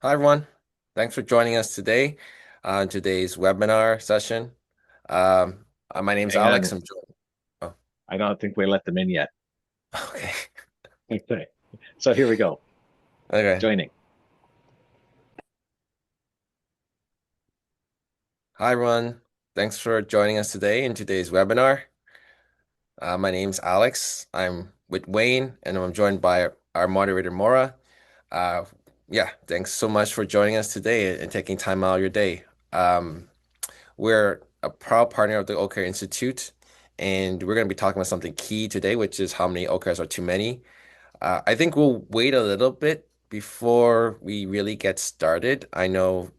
Hi, everyone. Thanks for joining us today on today's webinar session. My name's Hang Alex. on. I'm joined. Oh, I don't think we let them in yet. okay. Okay. So here we go. Okay. Joining. Hi, everyone. Thanks for joining us today in today's webinar. My name's Alex. I'm with Wayne, and I'm joined by our moderator, Maura. Uh, yeah, thanks so much for joining us today and taking time out of your day. Um, We're a proud partner of the OKR Institute, and we're going to be talking about something key today, which is how many OKRs are too many. I think we'll wait a little bit before we really get started. I know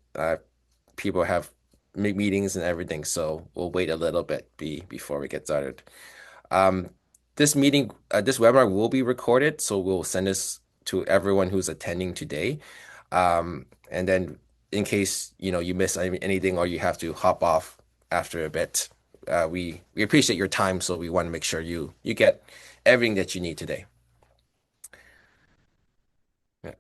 people have meetings and everything, so we'll wait a little bit before we get started. Um, this webinar will be recorded, so we'll send this to everyone who's attending today. And then in case, you miss anything or you have to hop off after a bit, we appreciate your time, so we want to make sure you get everything that you need today. Yeah.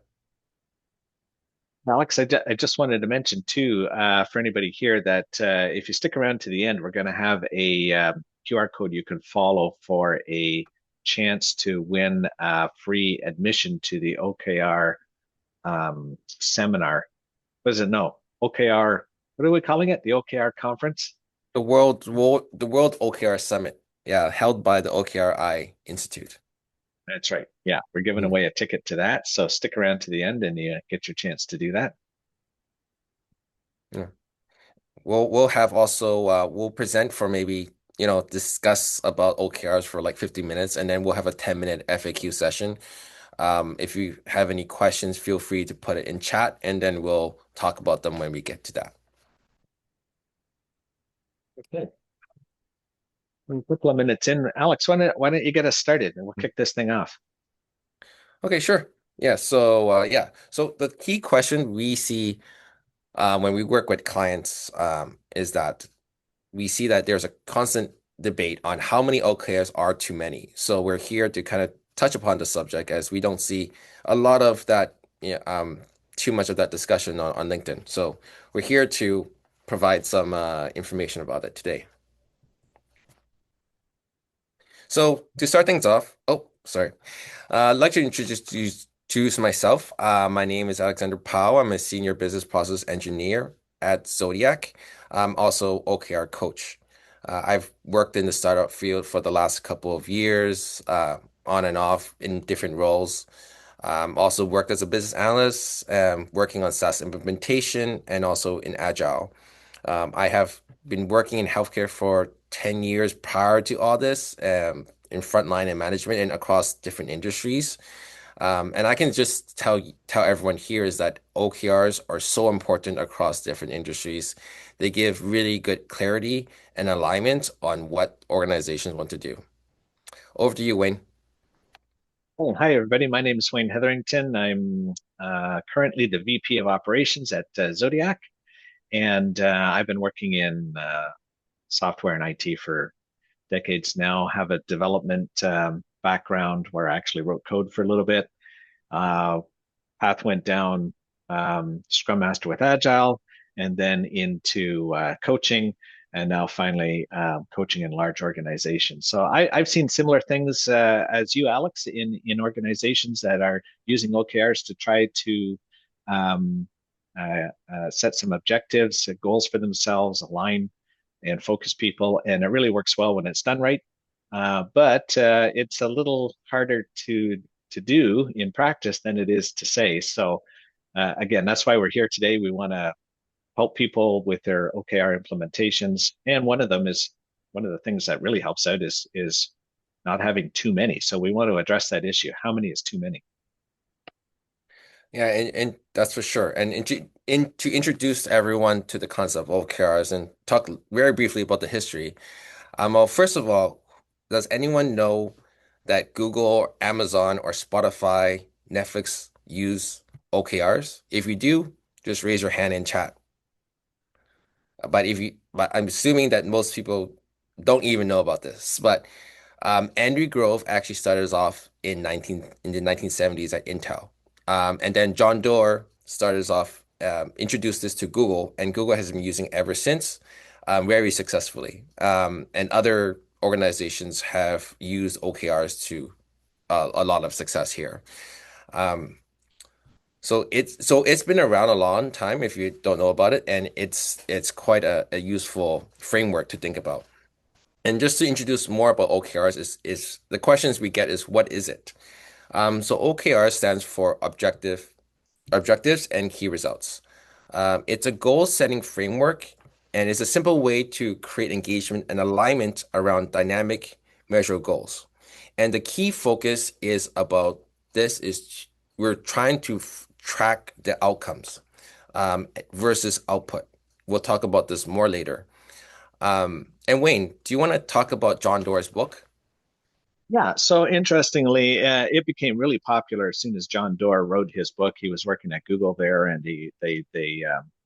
Alex, I just wanted to mention too, for anybody here that if you stick around to the end, we're going to have a QR code you can follow for a chance to win free admission to the OKR seminar. What is it? No, OKR. What are we calling it? The OKR conference? The World OKR Summit, yeah, held by the OKRI Institute. That's right. Yeah, we're giving Mhm. away a ticket to that. So stick around to the end and you get your chance to do that. Yeah. We'll have also we'll present for maybe discuss about OKRs for like 50 minutes, and then we'll have a 10-minute FAQ session. If you have any questions, feel free to put it in chat, and then we'll talk about them when we get to that. Okay. A couple of minutes in. Alex, why don't you get us started and we'll kick this thing off? Okay, sure. Yeah. So the key question we see when we work with clients is that we see that there's a constant debate on how many OKRs are too many. So we're here to kind of touch upon the subject as we don't see a lot of that, too much of that discussion on LinkedIn. So we're here to provide some information about it today. So to start things off, oh, sorry. I'd like to introduce myself. My name is Alexander Powell. I'm a senior business process engineer at Zodiac. I'm also OKR coach. I've worked in the startup field for the last couple of years, on and off in different roles. Also worked as a business analyst, working on SaaS implementation and also in Agile. I have been working in healthcare for 10 years prior to all this, in frontline and management and across different industries. And I can just tell everyone here is that OKRs are so important across different industries. They give really good clarity and alignment on what organizations want to do. Over to you, Wayne. Oh, hi, everybody. My name is Wayne Hetherington. I'm currently the VP of Operations at Xodiac, and I've been working in software and IT for decades now. Have a development background where I actually wrote code for a little bit. Uh, Path went down Scrum Master with Agile, and then into coaching, and now finally coaching in large organizations. So I've seen similar things as you, Alex, in organizations that are using OKRs to try to um, set some objectives, set goals for themselves, align and focus people, and it really works well when it's done right. But it's a little harder to do in practice than it is to say. So again, that's why we're here today. We want to help people with their OKR implementations, and one of the things that really helps out is not having too many. So we want to address that issue. How many is too many? Yeah, and that's for sure. And to introduce everyone to the concept of OKRs and talk very briefly about the history. Well, first of all, does anyone know that Google, Amazon, or Spotify, Netflix use OKRs? If you do, just raise your hand in chat. But I'm assuming that most people don't even know about this. But Andrew Grove actually started us off in the 1970s at Intel, and then John Doerr started off, introduced this to Google, and Google has been using it ever since, very successfully. And other organizations have used OKRs to a lot of success here. Um, so it's been around a long time if you don't know about it, and it's quite a useful framework to think about. And just to introduce more about OKRs is the questions we get is what is it? So OKR stands for objectives and key results. It's a goal-setting framework, and it's a simple way to create engagement and alignment around dynamic, measurable goals. And the key focus is about this is we're trying to track the outcomes versus output. We'll talk about this more later. And Wayne, do you want to talk about John Doerr's book? Yeah, so interestingly, it became really popular as soon as John Doerr wrote his book. He was working at Google there, and they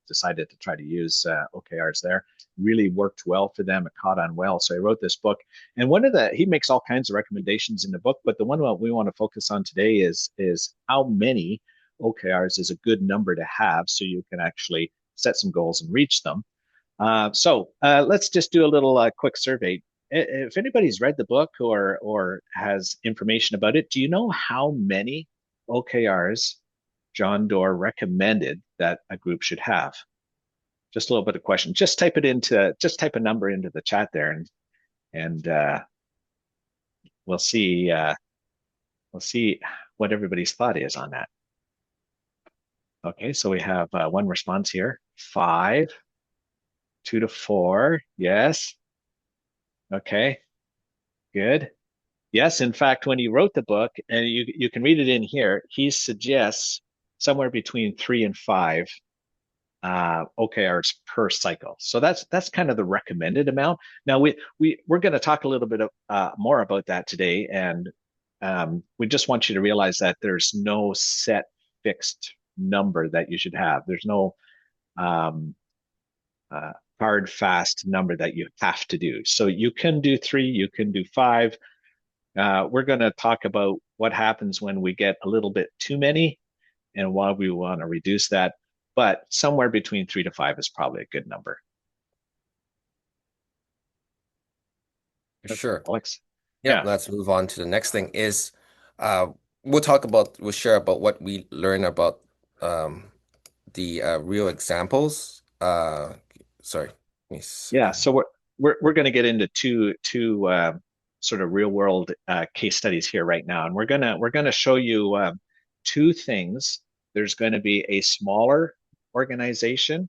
decided to try to use OKRs there. Really worked well for them. It caught on well, so he wrote this book. And he makes all kinds of recommendations in the book, but the one we want to focus on today is how many OKRs is a good number to have, so you can actually set some goals and reach them. Let's just do a little quick survey. If anybody's read the book or has information about it, do you know how many OKRs John Doerr recommended that a group should have? Just a little bit of question. Just type a number into the chat there, and we'll see we'll see what everybody's thought is on that. Okay, so we have one response here. 5, 2 to 4. Yes. Okay, good. Yes, in fact, when he wrote the book, and you can read it in here, he suggests somewhere between 3 and 5 OKRs per cycle. So that's kind of the recommended amount. Now we're going to talk a little bit more about that today, and we just want you to realize that there's no set fixed number that you should have. There's no um, hard fast number that you have to do. So you can do 3, you can do 5. We're going to talk about what happens when we get a little bit too many and why we want to reduce that. But somewhere between 3 to 5 is probably a good number. Okay, Sure. Alex. Yeah, Yeah. let's move on to the next thing is uh, we'll share about what we learn about um, the real examples. Sorry, let me Yeah. see. So we're going to get into two sort of real world case studies here right now, and we're gonna show you two things. There's going to be a smaller organization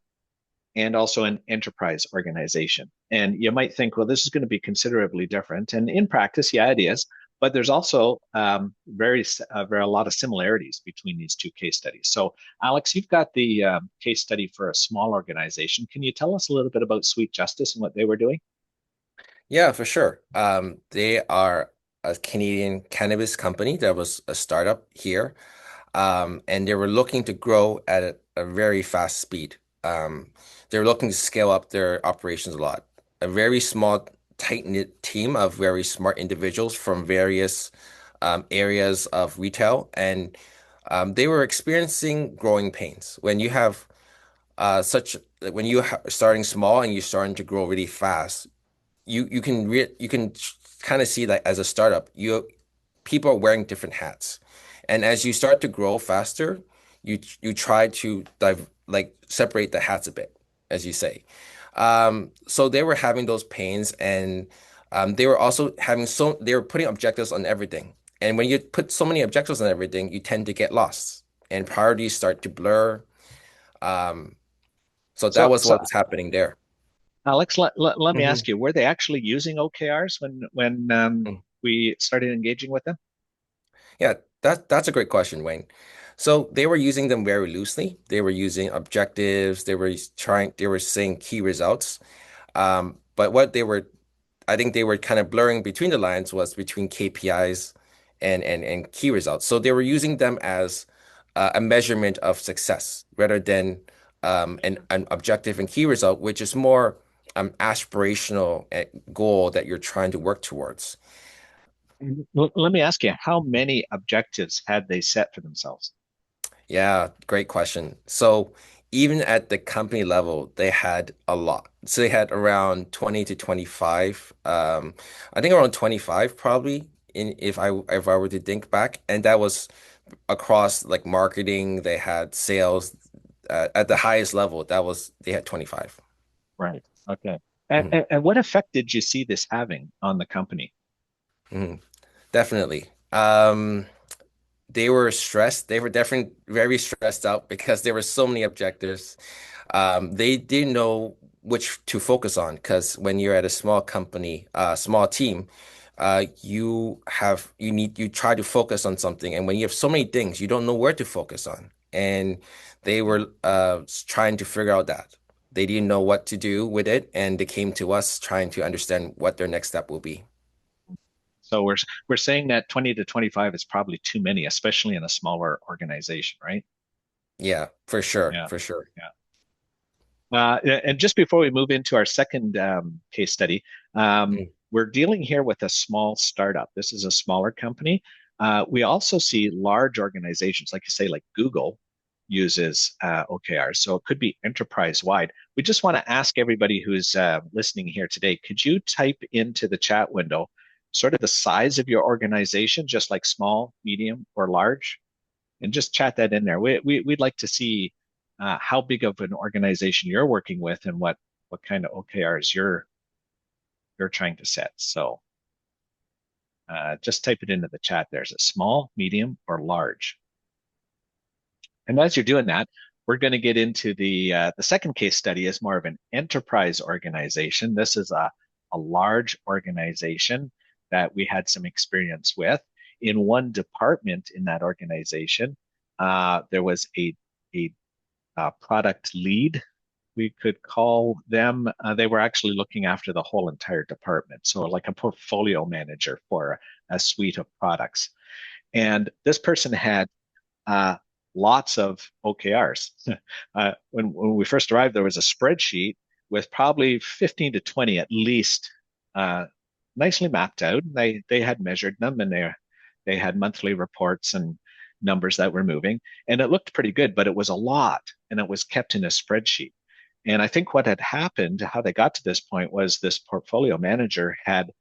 and also an enterprise organization. And you might think, well, this is going to be considerably different. And in practice, yeah, it is. But there's also very a lot of similarities between these two case studies. So, Alex, you've got the case study for a small organization. Can you tell us a little bit about Sweet Justice and what they were doing? Yeah, for sure. They are a Canadian cannabis company that was a startup here, and they were looking to grow at a very fast speed. They were looking to scale up their operations a lot. A very small, tight-knit team of very smart individuals from various areas of retail, and they were experiencing growing pains. When you have such, when you are starting small and you're starting to grow really fast, you can kind of see that as a startup, people are wearing different hats, and as you start to grow faster, you try to separate the hats a bit, as you say. So they were having those pains, and they were also they were putting objectives on everything, and when you put so many objectives on everything, you tend to get lost, and priorities start to blur. Um, so that So, was so what was happening there. Alex, let me Mhm. ask you, were they actually using OKRs when we started engaging with them? Yeah, that's a great question, Wayne. So they were using them very loosely. They were using objectives. They were saying key results. But I think they were kind of blurring between the lines was between KPIs and key results. So they were using them as a measurement of success rather than an objective and key result, which is more aspirational goal that you're trying to work towards. Let me ask you, how many objectives had they set for themselves? Yeah, great question. So even at the company level, they had a lot. So they had around 20 to 25. I think around 25 probably in if I were to think back. And that was across like marketing, they had sales at the highest level. They had 25. Right. Okay. And, Mhm, and, and what effect did you see this having on the company? mhm. Definitely. They were stressed. They were definitely very stressed out because there were so many objectives. They didn't know which to focus on because when you're at a small company, small team, you try to focus on something, and when you have so many things, you don't know where to focus on. And they Yeah. were trying to figure out that they didn't know what to do with it, and they came to us trying to understand what their next step will be. So we're saying that 20 to 25 is probably too many, especially in a smaller organization, right? Yeah, for sure, Yeah. for sure. Yeah. And just before we move into our second case study, Mm. we're dealing here with a small startup. This is a smaller company. We also see large organizations, like you say, like Google uses OKRs. So it could be enterprise wide. We just want to ask everybody who's listening here today, could you type into the chat window sort of the size of your organization, just like small, medium, or large? And just chat that in there. We'd like to see how big of an organization you're working with and what kind of OKRs you're trying to set. So just type it into the chat. There's a small, medium, or large. And as you're doing that, we're going to get into the second case study is more of an enterprise organization. This is a large organization that we had some experience with. In one department in that organization, there was a product lead, we could call them. They were actually looking after the whole entire department. So, like a portfolio manager for a suite of products. And this person had uh, lots of OKRs. When we first arrived, there was a spreadsheet with probably 15 to 20 at least, uh, nicely mapped out. They had measured them, and they had monthly reports and numbers that were moving, and it looked pretty good, but it was a lot, and it was kept in a spreadsheet. And I think what had happened, how they got to this point, was this portfolio manager had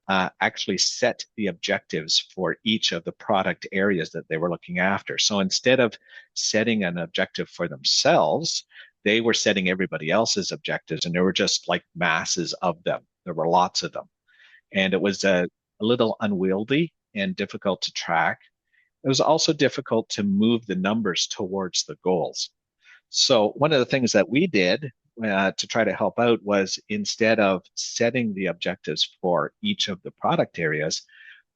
actually set the objectives for each of the product areas that they were looking after. So instead of setting an objective for themselves, they were setting everybody else's objectives, and there were just like masses of them. There were lots of them. And it was a little unwieldy and difficult to track. It was also difficult to move the numbers towards the goals. So one of the things that we did to try to help out was instead of setting the objectives for each of the product areas,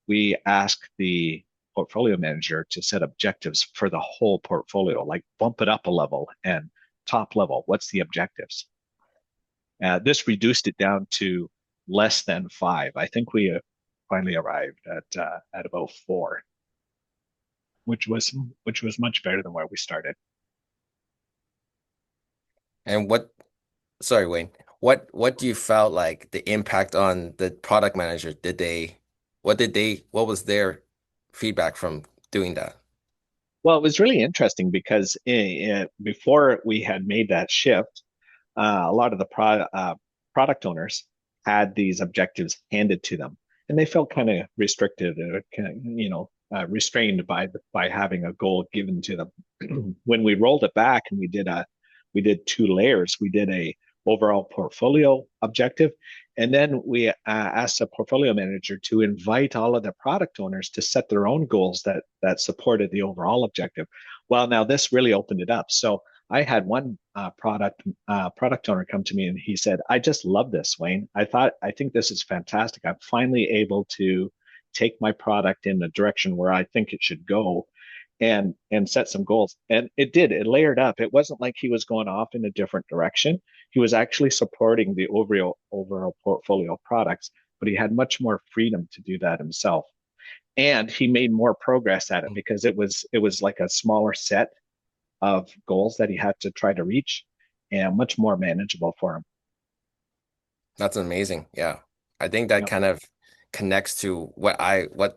we asked the portfolio manager to set objectives for the whole portfolio, like bump it up a level and top level. What's the objectives? This reduced it down to less than five. I think we finally arrived at about four, which was much better than where we started. And sorry, Wayne, what do you felt like the impact on the product manager? What was their feedback from doing that? Well, it was really interesting because before we had made that shift, a lot of the product owners had these objectives handed to them, and they felt kind of restricted, restrained by having a goal given to them. When we rolled it back and we did two layers. We did a overall portfolio objective, and then we asked the portfolio manager to invite all of the product owners to set their own goals that supported the overall objective. Well, now this really opened it up. So I had one product owner come to me and he said, "I just love this, Wayne. I think this is fantastic. I'm finally able to take my product in the direction where I think it should go." And set some goals. And it did. It layered up. It wasn't like he was going off in a different direction. He was actually supporting the overall portfolio of products, but he had much more freedom to do that himself. And he made more progress at it because it was like a smaller set of goals that he had to try to reach and much more manageable for him. That's amazing. Yeah. I think that Yep. kind of connects to what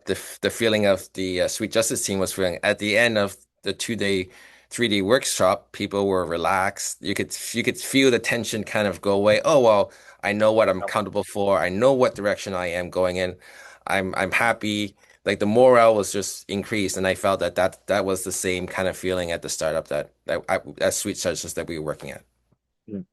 the feeling of the Sweet Justice team was feeling at the end of the 2 day 3D workshop, people were relaxed. You could feel the tension kind of go away. Oh well, I know what I'm accountable for. I know what direction I am going in. I'm happy. Like the morale was just increased, and I felt that was the same kind of feeling at the startup that Sweet Searches that we were working at. Mm.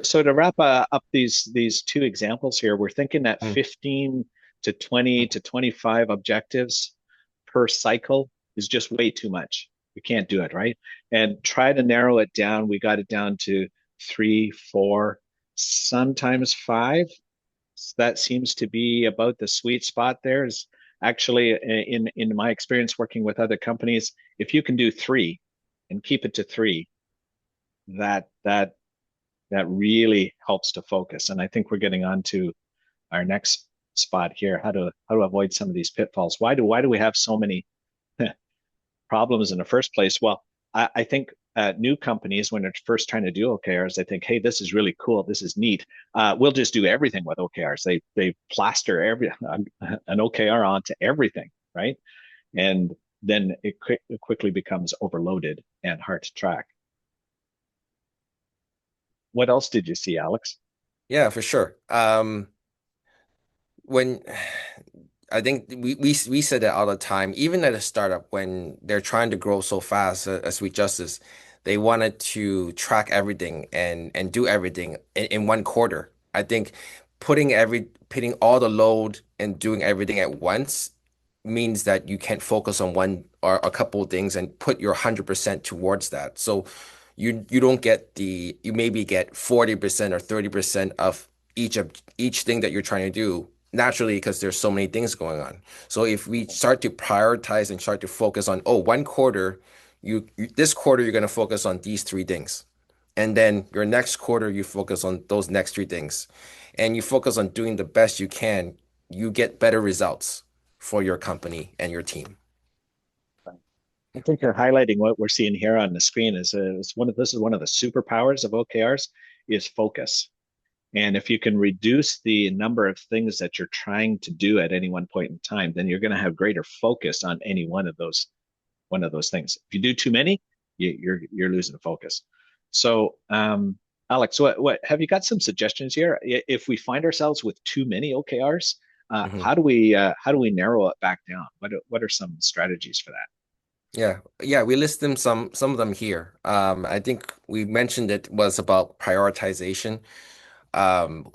So to wrap up these two examples here, we're thinking that Mm. 15 to 20 to 25 objectives per cycle is just way too much. We can't do it, right? And try to narrow it down. We got it down to three, four, sometimes five. That seems to be about the sweet spot there. Is actually in my experience working with other companies, if you can do three and keep it to three, that that that really helps to focus. And I think we're getting on to our next spot here, how to avoid some of these pitfalls. Why do we have so many problems in the first place? Well, I think new companies, when they're first trying to do OKRs, they think, hey, this is really cool. This is neat. We'll just do everything with OKRs. They plaster an OKR onto everything, right? And then it quickly becomes overloaded and hard to track. What else did you see, Alex? Yeah, for sure. When I think we said that all the time, even at a startup, when they're trying to grow so fast as Sweet Justice, they wanted to track everything and do everything in one quarter. I think putting all the load and doing everything at once means that you can't focus on one or a couple of things and put your 100% towards that. So you don't get you maybe get 40% or 30% of each thing that you're trying to do naturally because there's so many things going on. So if we start to prioritize and start to focus on, oh, one quarter, this quarter you're going to focus on these three things. And then your next quarter you focus on those next three things. And you focus on doing the best you can, you get better results for your company and your team. I think you're highlighting what we're seeing here on the screen is this is one of the superpowers of OKRs is focus. And if you can reduce the number of things that you're trying to do at any one point in time, then you're going to have greater focus on any one of those things. If you do too many, you're losing focus. So, Alex, what have you got some suggestions here? If we find ourselves with too many OKRs, Mhm. how do we narrow it back down? What are some strategies for that? Yeah, we list them some of them here. I think we mentioned it was about prioritization. Um,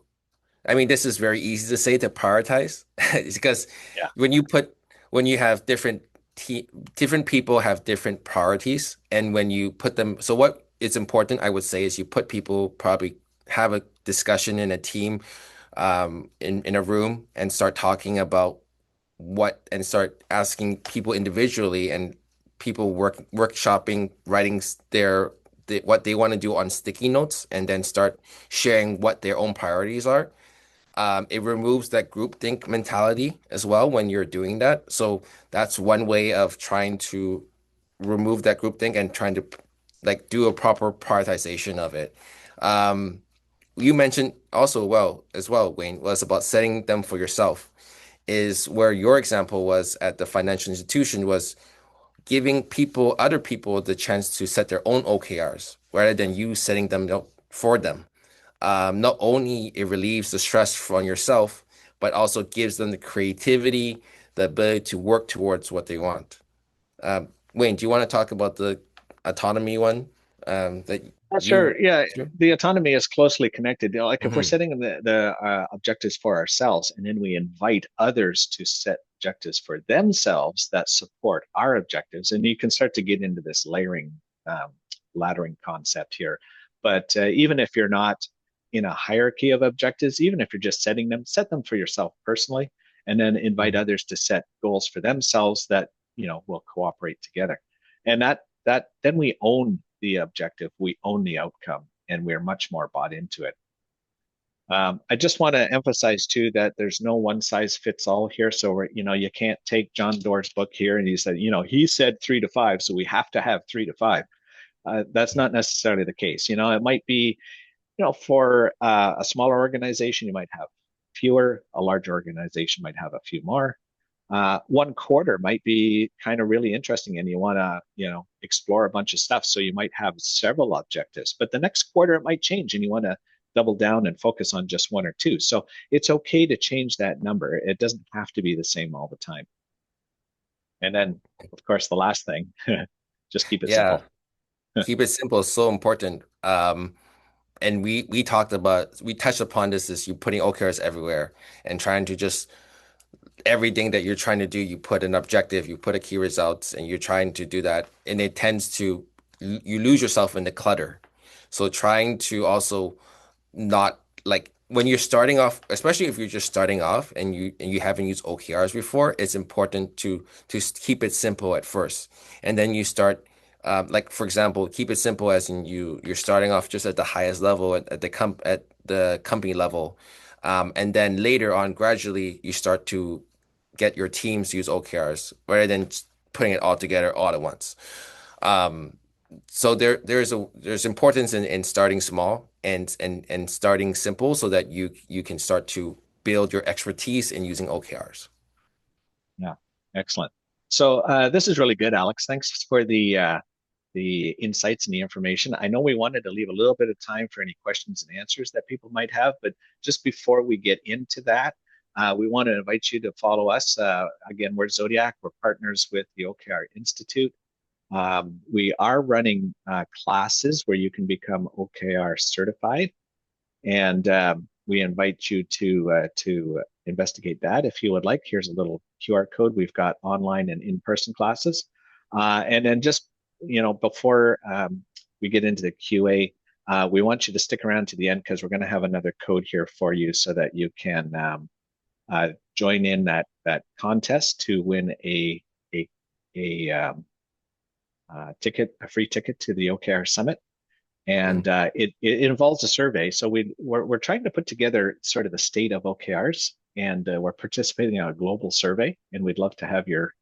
I mean, this is very easy to say to prioritize. It's because Yeah. when you put when you have te different people have different priorities, and when you put them, so what is important, I would say, is you put people probably have a discussion in a team, in a room, and start talking about what and start asking people individually and people workshopping, writing what they want to do on sticky notes, and then start sharing what their own priorities are. It removes that groupthink mentality as well when you're doing that. So that's one way of trying to remove that groupthink and trying to like do a proper prioritization of it. Um, you mentioned also well as well, Wayne, was about setting them for yourself. Is where your example was at the financial institution was giving other people, the chance to set their own OKRs rather than you setting them up for them. Not only it relieves the stress from yourself, but also gives them the creativity, the ability to work towards what they want. Wayne, do you want to talk about the autonomy one that you? Sure. Yeah, Sure. the autonomy is closely connected. Like if we're Hmm. setting the objectives for ourselves, and then we invite others to set objectives for themselves that support our objectives, and you can start to get into this um, laddering concept here. But even if you're not in a hierarchy of objectives, even if you're just setting them, set them for yourself personally, and then invite others to set goals for themselves that will cooperate together. And that then we own the objective, we own the outcome, and we're much more bought into it. I just want to emphasize too that there's no one size fits all here. So you can't take John Doerr's book here and he said, he said 3 to 5, so we have to have 3 to 5. That's not necessarily the case. It might be, for a smaller organization, you might have fewer. A larger organization might have a few more. One quarter might be kind of really interesting and you want to, explore a bunch of stuff. So you might have several objectives, but the next quarter it might change and you want to double down and focus on just one or two. So it's okay to change that number. It doesn't have to be the same all the time. And then, of course, the last thing, just keep it Yeah, simple. keep it simple is so important. And we touched upon this is you putting OKRs everywhere and trying to just everything that you're trying to do, you put an objective, you put a key results, and you're trying to do that, and it tends to you lose yourself in the clutter. So trying to also not like when you're starting off, especially if you're just starting off and you haven't used OKRs before, it's important to keep it simple at first, and then you start. Like for example, keep it simple as in you're starting off just at the highest level at the company level, and then later on gradually you start to get your teams to use OKRs rather than just putting it all together all at once. Um, so there's importance in starting small and starting simple so that you can start to build your expertise in using OKRs. Yeah, excellent. So this is really good, Alex. Thanks for the insights and the information. I know we wanted to leave a little bit of time for any questions and answers that people might have, but just before we get into that, we want to invite you to follow us. Again, we're Xodiac. We're partners with the OKR Institute. We are running classes where you can become OKR certified, and we invite you to investigate that if you would like. Here's a little QR code. We've got online and in-person classes, and then just before we get into the QA, we want you to stick around to the end because we're going to have another code here for you so that you can join in that contest to win a a ticket, a free ticket to the OKR Summit. And Mm. it involves a survey. So we're trying to put together sort of the state of OKRs, and we're participating in a global survey, and we'd love to have your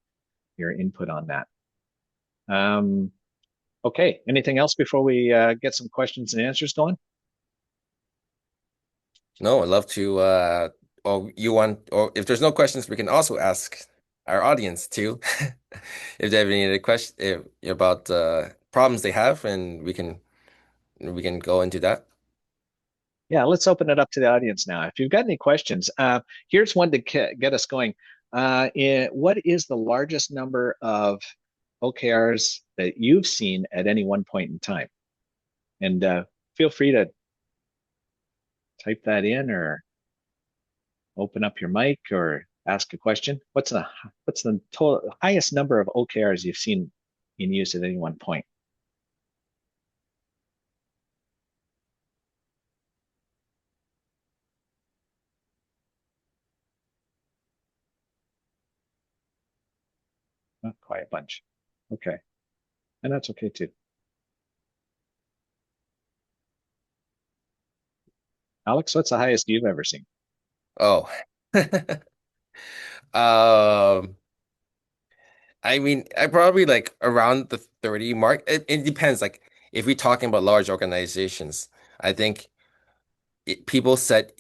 input on that. Um, okay, anything else before we get some questions and answers going? No, I'd love to or you want or if there's no questions, we can also ask our audience too if they have any other questions about problems they have and we can go into that. Yeah, let's open it up to the audience now. If you've got any questions, here's one to get us going. What is the largest number of OKRs that you've seen at any one point in time? And feel free to type that in or open up your mic or ask a question. What's the total highest number of OKRs you've seen in use at any one point? Not quite a bunch. Okay, and that's okay too. Alex, what's the highest you've ever seen? Oh. Um, I mean, I probably like around the 30 mark. It depends. Like if we're talking about large organizations, I think people said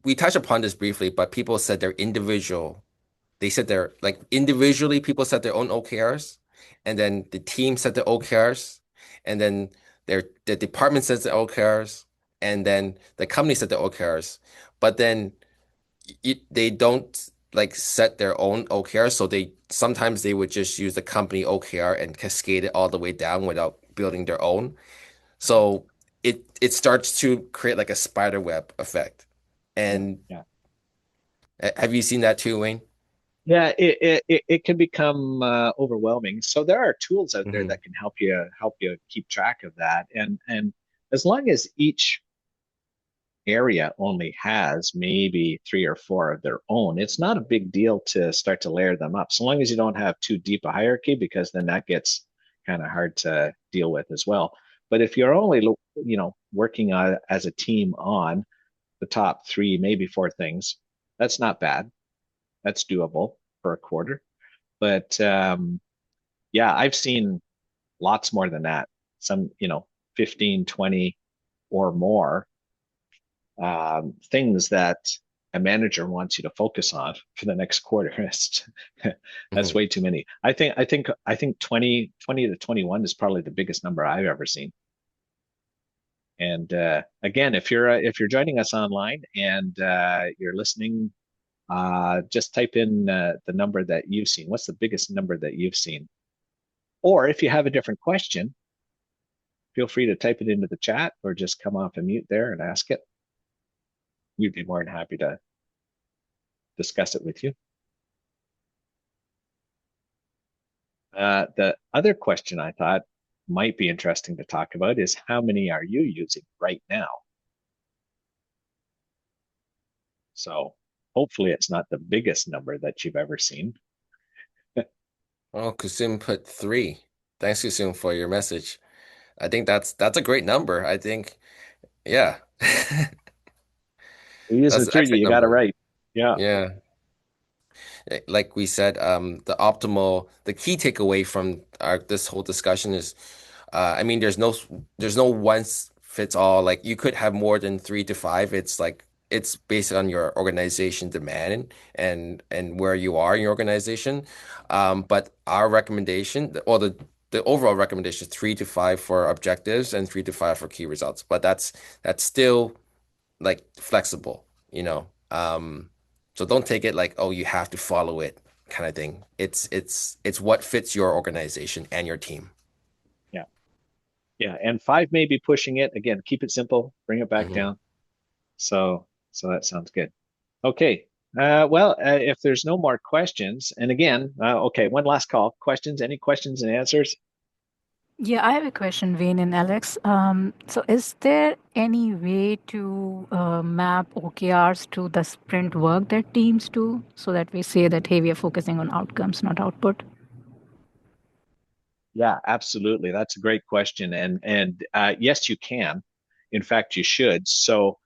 we touched upon this briefly, but people said their individual. They said they're like individually people set their own OKRs, and then the team set their OKRs, and then the department sets the OKRs, and then the company set the OKRs. But then they don't like set their own OKR, so they sometimes they would just use the company OKR and cascade it all the way down without building their own. So it starts to create like a spider web effect. Yeah, And yeah. have you seen that too, Wayne? Yeah, it can become overwhelming. So there are tools out there Hmm. that can help you keep track of that. And as long as each area only has maybe three or four of their own, it's not a big deal to start to layer them up. So long as you don't have too deep a hierarchy, because then that gets kind of hard to deal with as well. But if you're only working as a team on the top three, maybe four things, that's not bad. That's doable for a quarter. But yeah, I've seen lots more than that. Some, 15, 20 or more things that. a manager wants you to focus on for the next quarter. That's Mhm. way too many. I think 20 to 21 is probably the biggest number I've ever seen. And again, if you're joining us online and you're listening, just type in the number that you've seen. What's the biggest number that you've seen? Or if you have a different question, feel free to type it into the chat or just come off and mute there and ask it. We'd be more than happy to discuss it with you. The other question I thought might be interesting to talk about is how many are you using right now? So hopefully it's not the biggest number that you've ever seen. Oh, Kusum put 3. Thanks, Kusum, for your message. I think that's a great number. I think, yeah, You're using that's the an 3D, excellent you got it number. right. Yeah. Yeah. Like we said, the key takeaway from this whole discussion is, I mean, there's no one fits all. Like you could have more than 3 to 5. It's like it's based on your organization demand and where you are in your organization. But our recommendation, or the overall recommendation is 3 to 5 for objectives and 3 to 5 for key results. But that's still like flexible, you know. So don't take it like, oh, you have to follow it kind of thing. It's what fits your organization and your team. Yeah. Yeah. And 5 may be pushing it. Again, keep it simple, bring it back Hmm. down. So that sounds good. Okay. Well, if there's no more questions, and again, okay, one last call. Questions? Any questions and answers? Yeah, I have a question, Wayne and Alex. So, is there any way to map OKRs to the sprint work that teams do so that we say that, hey, we are focusing on outcomes, not output? Yeah, absolutely. That's a great question. And yes, you can. In fact, you should. So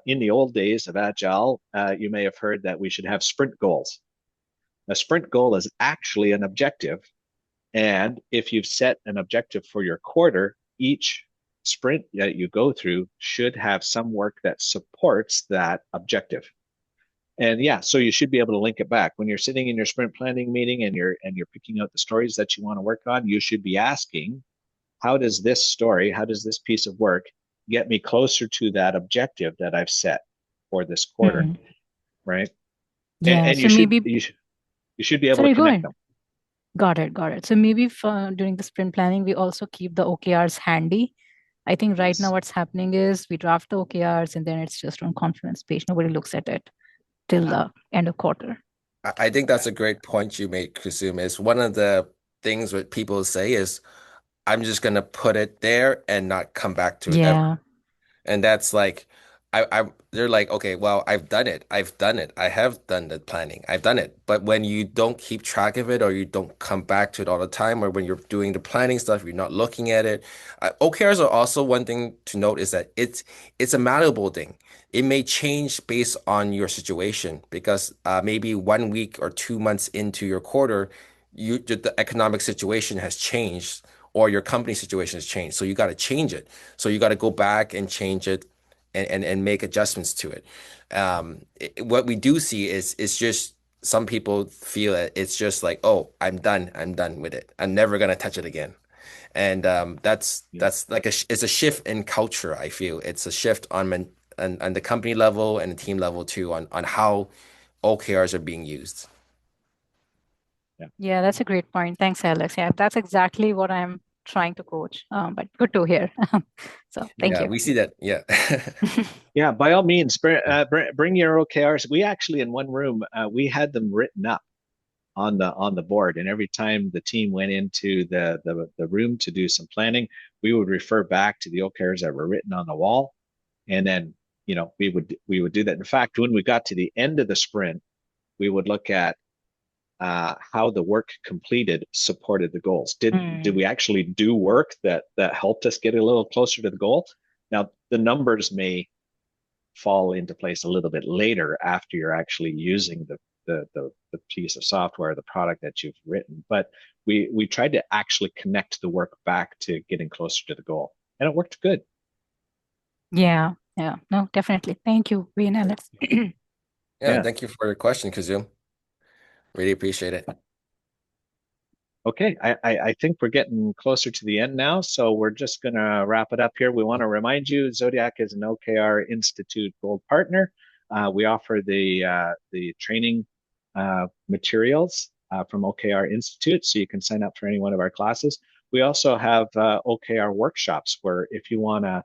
in the old days of Agile, you may have heard that we should have sprint goals. A sprint goal is actually an objective. And if you've set an objective for your quarter, each sprint that you go through should have some work that supports that objective. And yeah, so you should be able to link it back. When you're sitting in your sprint planning meeting and you're picking out the stories that you want to work on, you should be asking, how does this story, how does this piece of work get me closer to that objective that I've set for this quarter, Hmm. right? And, Yeah, and so maybe, you should be able to sorry, go connect ahead. them. Got it, got it. So maybe during the sprint planning, we also keep the OKRs handy. I think right now Yes. what's happening is we draft the OKRs and then it's just on conference page. Nobody looks at it till Yeah. the end of quarter. I think Yeah. that's a great point you made, Kusum. Is one of the things that people say is, I'm just gonna put it there and not come back to it ever. Yeah. And that's like, they're like, okay, well, I've done it. I've done it. I have done the planning. I've done it. But when you don't keep track of it or you don't come back to it all the time, or when you're doing the planning stuff, you're not looking at it. OKRs are also one thing to note is that it's a malleable thing. It may change based on your situation because maybe 1 week or 2 months into your quarter, the economic situation has changed or your company situation has changed. So you got to change it. So you got to go back and change it and make adjustments to it. What we do see is it's just some people feel that it's just like, oh, I'm done with it. I'm never gonna touch it again. And Yeah. that's like it's a shift in culture. I feel it's a shift on the company level and the team level too on how OKRs are being used. Yeah. Yeah, that's a great point. Thanks, Alex. Yeah, that's exactly what I'm trying to coach. But good to hear. So thank Yeah, you. we see that. Yeah. Yeah, by all means, bring your OKRs. We actually, in one room, we had them written up on the board, and every time the team went into the room to do some planning, we would refer back to the OKRs that were written on the wall, and then we would do that. In fact, when we got to the end of the sprint, we would look at how the work completed supported the goals. Did Mm, we actually do work that helped us get a little closer to the goal? Now, the numbers may fall into place a little bit later after you're actually using the piece of software, the product that you've written. But we tried to actually connect the work back to getting closer to the goal, and it worked good. yeah, yeah. No, definitely. Thank you, Wayne, Alex. Yeah, Yeah. thank you for the question, Kazum. Really appreciate it. Okay, I think we're getting closer to the end now, so we're just going to wrap it up here. We want to remind you, Zodiac is an OKR Institute Gold Partner. We offer the training materials from OKR Institute, so you can sign up for any one of our classes. We also have OKR workshops where if you want to,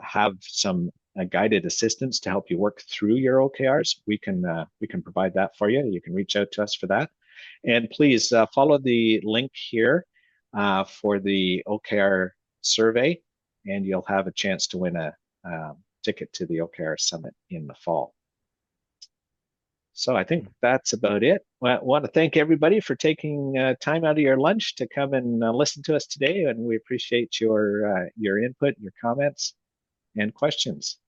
have some guided assistance to help you work through your OKRs, we can provide that for you. You can reach out to us for that. And please follow the link here for the OKR survey, and you'll have a chance to win a ticket to the OKR Summit in the fall. So I think that's about it. I want to thank everybody for taking time out of your lunch to come and listen to us today, and we appreciate your input, your comments, and questions.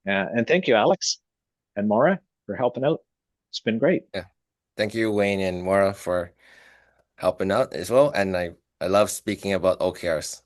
And thank you, Alex and Maura, for helping out. It's been great. Yeah. Thank you, Wayne and Maura, for helping out as well. And I love speaking about OKRs.